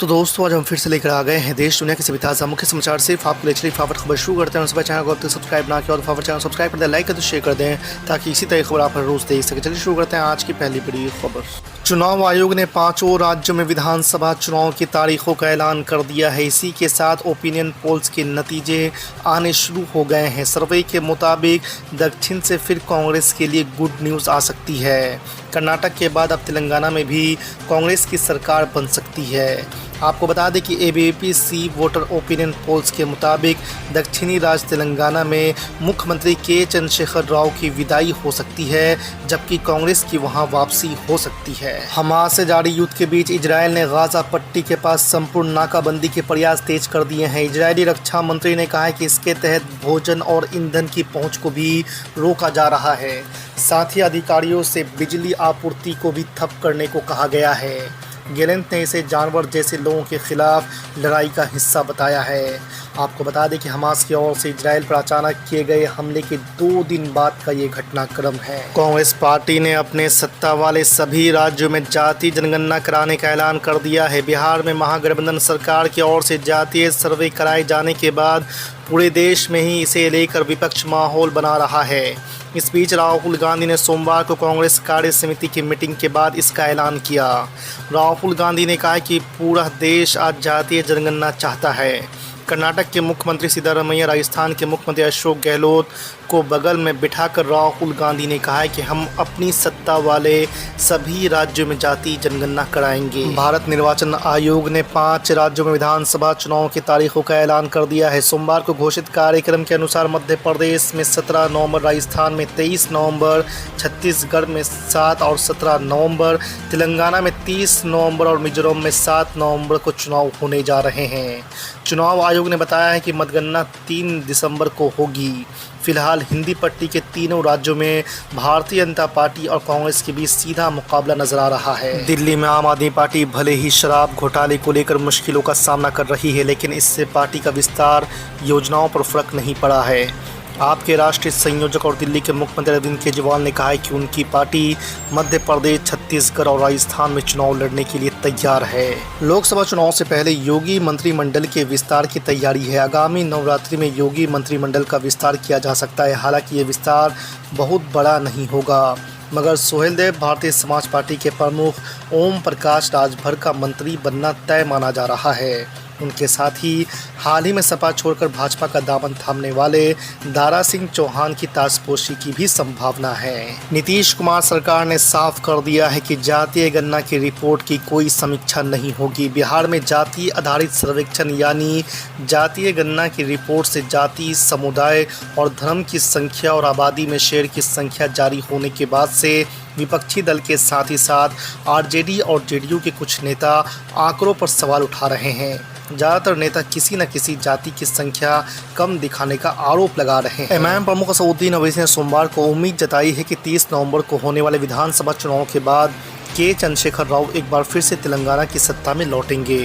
तो दोस्तों आज हम फिर से लेकर आ गए हैं देश दुनिया के सभी ताज़ा मुख्य समाचार सिर्फ आपके लिए। चलिए फटाफट खबर शुरू करते हैं। उसके चैनल को अब तक सब्सक्राइब ना किया और फटाफट चैनल सब्सक्राइब कर दें, लाइक कर दें, शेयर कर दें ताकि इसी तरह खबर आप हर रोज़ देख सकें। चलिए शुरू करते हैं आज की पहली बड़ी खबर। चुनाव आयोग ने 5 राज्यों में विधानसभा चुनाव की तारीखों का ऐलान कर दिया है। इसी के साथ ओपिनियन पोल्स के नतीजे आने शुरू हो गए हैं। सर्वे के मुताबिक दक्षिण से फिर कांग्रेस के लिए गुड न्यूज़ आ सकती है। कर्नाटक के बाद अब तेलंगाना में भी कांग्रेस की सरकार बन सकती है। आपको बता दें कि ABP वोटर ओपिनियन पोल्स के मुताबिक दक्षिणी राज्य तेलंगाना में मुख्यमंत्री के चंद्रशेखर राव की विदाई हो सकती है, जबकि कांग्रेस की वहां वापसी हो सकती है। हमास से जारी युद्ध के बीच इजरायल ने गाजा पट्टी के पास संपूर्ण नाकाबंदी के प्रयास तेज कर दिए हैं। इजरायली रक्षा मंत्री ने कहा है कि इसके तहत भोजन और ईंधन की पहुंच को भी रोका जा रहा है। साथ ही अधिकारियों से बिजली आपूर्ति को भी ठप करने को कहा गया है। गैलेंट ने इसे जानवर जैसे लोगों के खिलाफ लड़ाई का हिस्सा बताया है। आपको बता दें कि हमास की ओर से इजरायल पर अचानक किए गए हमले के 2 दिन बाद का ये घटनाक्रम है। कांग्रेस पार्टी ने अपने सत्ता वाले सभी राज्यों में जातीय जनगणना कराने का ऐलान कर दिया है। बिहार में महागठबंधन सरकार की ओर से जातीय सर्वे कराए जाने के बाद पूरे देश में ही इसे लेकर विपक्ष माहौल बना रहा है। इस बीच राहुल गांधी ने सोमवार को कांग्रेस कार्य समिति की मीटिंग के बाद इसका ऐलान किया। राहुल गांधी ने कहा कि पूरा देश आज जातीय जनगणना चाहता है। कर्नाटक के मुख्यमंत्री सिद्धारमैया, राजस्थान के मुख्यमंत्री अशोक गहलोत को बगल में बिठाकर राहुल गांधी ने कहा है कि हम अपनी सत्ता वाले सभी राज्यों में जातीय जनगणना कराएंगे। भारत निर्वाचन आयोग ने 5 राज्यों में विधानसभा चुनाव की तारीखों का ऐलान कर दिया है। सोमवार को घोषित कार्यक्रम के अनुसार मध्य प्रदेश में 17 नवंबर, राजस्थान में 23 नवंबर, छत्तीसगढ़ में 7 और 17 नवंबर, तेलंगाना में 30 नवंबर और मिजोरम में 7 नवंबर को चुनाव होने जा रहे हैं। चुनाव आयोग ने बताया है कि मतगणना 3 दिसंबर को होगी। फिलहाल हिंदी पट्टी के तीनों राज्यों में भारतीय जनता पार्टी और कांग्रेस के बीच सीधा मुकाबला नजर आ रहा है। दिल्ली में आम आदमी पार्टी भले ही शराब घोटाले को लेकर मुश्किलों का सामना कर रही है, लेकिन इससे पार्टी का विस्तार योजनाओं पर फर्क नहीं पड़ा है। आपके राष्ट्रीय संयोजक और दिल्ली के मुख्यमंत्री अरविंद केजरीवाल ने कहा है कि उनकी पार्टी मध्य प्रदेश, छत्तीसगढ़ और राजस्थान में चुनाव लड़ने के लिए तैयार है। लोकसभा चुनाव से पहले योगी मंत्रिमंडल के विस्तार की तैयारी है। आगामी नवरात्रि में योगी मंत्रिमंडल का विस्तार किया जा सकता है। हालांकि ये विस्तार बहुत बड़ा नहीं होगा, मगर सोहेलदेव भारतीय समाज पार्टी के प्रमुख ओम प्रकाश राजभर का मंत्री बनना तय माना जा रहा है। उनके साथ ही हाल ही में सपा छोड़कर भाजपा का दामन थामने वाले दारा सिंह चौहान की ताजपोशी की भी संभावना है। नीतीश कुमार सरकार ने साफ कर दिया है कि जातीय गणना की रिपोर्ट की कोई समीक्षा नहीं होगी। बिहार में जातीय आधारित सर्वेक्षण यानी जातीय गणना की रिपोर्ट से जाति, समुदाय और धर्म की संख्या और आबादी में शेर की संख्या जारी होने के बाद से विपक्षी दल के साथ ही साथ RJD और JDU के कुछ नेता आंकड़ों पर सवाल उठा रहे हैं। ज़्यादातर नेता किसी न किसी जाति की संख्या कम दिखाने का आरोप लगा रहे हैं। MIM प्रमुख असदुद्दीन ओवैसी ने सोमवार को उम्मीद जताई है कि 30 नवंबर को होने वाले विधानसभा चुनाव के बाद के चंद्रशेखर राव एक बार फिर से तेलंगाना की सत्ता में लौटेंगे।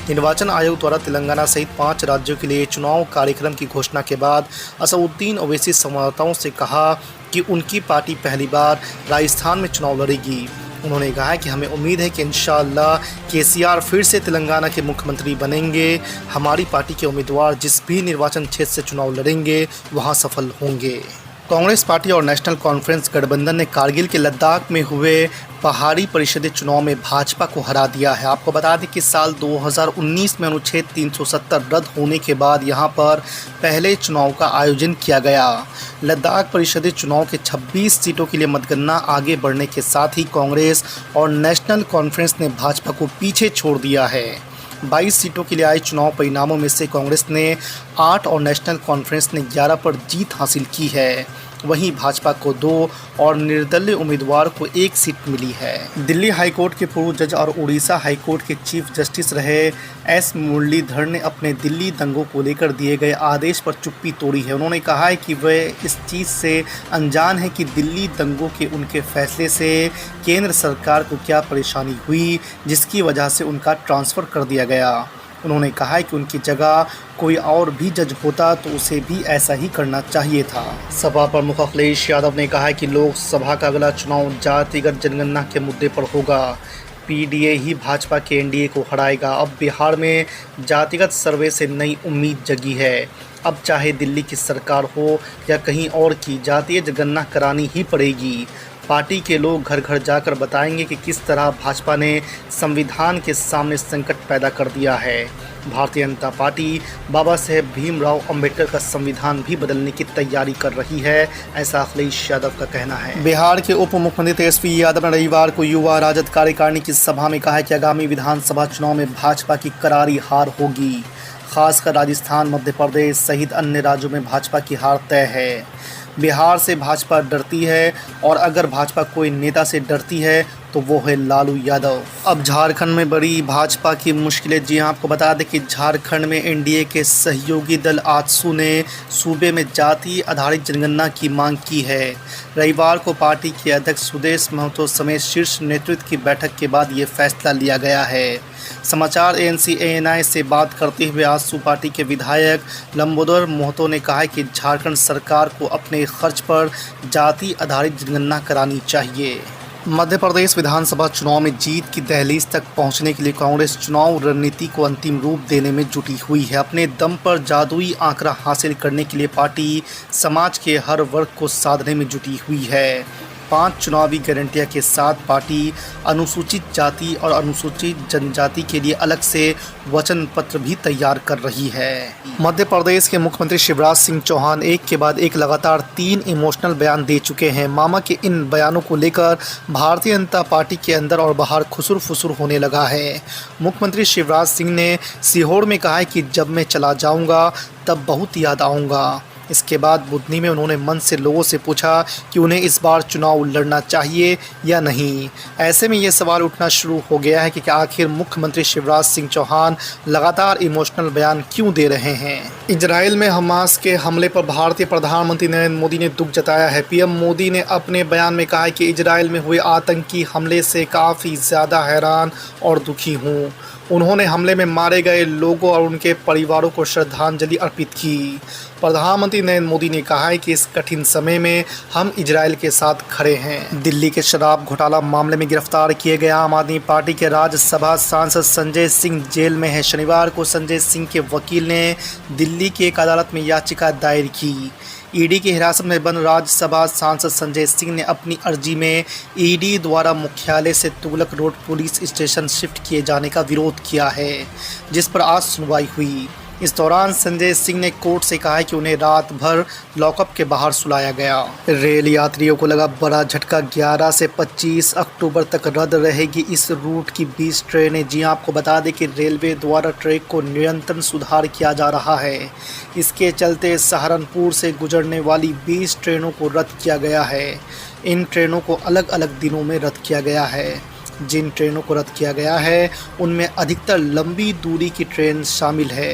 निर्वाचन आयोग द्वारा तेलंगाना सहित 5 राज्यों के लिए चुनाव कार्यक्रम की घोषणा के बाद असदुद्दीन ओवैसी संवाददाताओं से कहा कि उनकी पार्टी पहली बार राजस्थान में चुनाव लड़ेगी। उन्होंने कहा कि हमें उम्मीद है कि इंशाअल्लाह KCR फिर से तेलंगाना के मुख्यमंत्री बनेंगे। हमारी पार्टी के उम्मीदवार जिस भी निर्वाचन क्षेत्र से चुनाव लड़ेंगे वहां सफल होंगे। कांग्रेस पार्टी और नेशनल कॉन्फ्रेंस गठबंधन ने कारगिल के लद्दाख में हुए पहाड़ी परिषदीय चुनाव में भाजपा को हरा दिया है। आपको बता दें कि साल 2019 में अनुच्छेद 370 रद्द होने के बाद यहां पर पहले चुनाव का आयोजन किया गया। लद्दाख परिषदीय चुनाव के 26 सीटों के लिए मतगणना आगे बढ़ने के साथ ही कांग्रेस और नेशनल कॉन्फ्रेंस ने भाजपा को पीछे छोड़ दिया है। 22 सीटों के लिए आए चुनाव परिणामों में से कांग्रेस ने 8 और नेशनल कॉन्फ्रेंस ने 11 पर जीत हासिल की है। वहीं भाजपा को 2 और निर्दलीय उम्मीदवार को 1 सीट मिली है। दिल्ली हाईकोर्ट के पूर्व जज और उड़ीसा हाईकोर्ट के चीफ जस्टिस रहे S मुरलीधर ने अपने दिल्ली दंगों को लेकर दिए गए आदेश पर चुप्पी तोड़ी है। उन्होंने कहा है कि वे इस चीज़ से अनजान है कि दिल्ली दंगों के उनके फैसले से केंद्र सरकार को क्या परेशानी हुई, जिसकी वजह से उनका ट्रांसफ़र कर दिया गया। उन्होंने कहा है कि उनकी जगह कोई और भी जज होता तो उसे भी ऐसा ही करना चाहिए था। सपा प्रमुख अखिलेश यादव ने कहा है कि लोकसभा का अगला चुनाव जातिगत जनगणना के मुद्दे पर होगा। पीडीए ही भाजपा के एनडीए को हराएगा। अब बिहार में जातिगत सर्वे से नई उम्मीद जगी है। अब चाहे दिल्ली की सरकार हो या कहीं और की, जातीय जनगणना करानी ही पड़ेगी। पार्टी के लोग घर घर जाकर बताएंगे कि किस तरह भाजपा ने संविधान के सामने संकट पैदा कर दिया है। भारतीय जनता पार्टी बाबा साहेब भीमराव अंबेडकर का संविधान भी बदलने की तैयारी कर रही है, ऐसा अखिलेश यादव का कहना है। बिहार के उप मुख्यमंत्री तेजस्वी यादव ने रविवार को युवा राजद कार्यकारिणी की सभा में कहा कि आगामी विधानसभा चुनाव में भाजपा की करारी हार होगी। खासकर राजस्थान, मध्य प्रदेश सहित अन्य राज्यों में भाजपा की हार तय है। बिहार से भाजपा डरती है और अगर भाजपा कोई नेता से डरती है तो वो है लालू यादव। अब झारखंड में बड़ी भाजपा की मुश्किलें। जी हां, आपको बता दें कि झारखंड में एनडीए के सहयोगी दल आजसू ने सूबे में जाति आधारित जनगणना की मांग की है। रविवार को पार्टी के अध्यक्ष सुदेश महतो समेत शीर्ष नेतृत्व की बैठक के बाद ये फैसला लिया गया है। समाचार एएनआई से बात करते हुए आजसू पार्टी के विधायक लंबोदर महतो ने कहा कि झारखंड सरकार को अपने खर्च पर जाति आधारित जनगणना करानी चाहिए। मध्य प्रदेश विधानसभा चुनाव में जीत की दहलीज तक पहुंचने के लिए कांग्रेस चुनाव रणनीति को अंतिम रूप देने में जुटी हुई है। अपने दम पर जादुई आंकड़ा हासिल करने के लिए पार्टी समाज के हर वर्ग को साधने में जुटी हुई है। 5 चुनावी गारंटियां के साथ पार्टी अनुसूचित जाति और अनुसूचित जनजाति के लिए अलग से वचन पत्र भी तैयार कर रही है। मध्य प्रदेश के मुख्यमंत्री शिवराज सिंह चौहान एक के बाद एक लगातार 3 इमोशनल बयान दे चुके हैं। मामा के इन बयानों को लेकर भारतीय जनता पार्टी के अंदर और बाहर खुसुर फुसुर होने लगा है। मुख्यमंत्री शिवराज सिंह ने सीहोर में कहा है कि जब मैं चला जाऊंगा तब बहुत याद आऊँगा। इसके बाद बुधनी में उन्होंने मंच से लोगों से पूछा कि उन्हें इस बार चुनाव लड़ना चाहिए या नहीं। ऐसे में ये सवाल उठना शुरू हो गया है कि आखिर मुख्यमंत्री शिवराज सिंह चौहान लगातार इमोशनल बयान क्यों दे रहे हैं। इजराइल में हमास के हमले पर भारतीय प्रधानमंत्री नरेंद्र मोदी ने दुख जताया है। पीएम मोदी ने अपने बयान में कहा है कि इजराइल में हुए आतंकी हमले से काफ़ी ज़्यादा हैरान और दुखी हूँ। उन्होंने हमले में मारे गए लोगों और उनके परिवारों को श्रद्धांजलि अर्पित की। प्रधानमंत्री नरेंद्र मोदी ने कहा है कि इस कठिन समय में हम इजराइल के साथ खड़े हैं। दिल्ली के शराब घोटाला मामले में गिरफ्तार किए गए आम आदमी पार्टी के राज्यसभा सांसद संजय सिंह जेल में है। शनिवार को संजय सिंह के वकील ने दिल्ली की एक अदालत में याचिका दायर की। ईडी की हिरासत में बंद राज्यसभा सांसद संजय सिंह ने अपनी अर्जी में ईडी द्वारा मुख्यालय से Tughlaq road police station shift किए जाने का विरोध किया है, जिस पर आज सुनवाई हुई। इस दौरान संजय सिंह ने कोर्ट से कहा कि उन्हें रात भर लॉकअप के बाहर सुलाया गया। रेल यात्रियों को लगा बड़ा झटका। 11 से 25 अक्टूबर तक रद्द रहेगी इस रूट की 20 ट्रेनें। जी आपको बता दें कि रेलवे द्वारा ट्रैक को निरंतर सुधार किया जा रहा है। इसके चलते सहारनपुर से गुजरने वाली 20 ट्रेनों को रद्द किया गया है। इन ट्रेनों को अलग अलग दिनों में रद्द किया गया है। जिन ट्रेनों को रद्द किया गया है उनमें अधिकतर लंबी दूरी की ट्रेन शामिल है।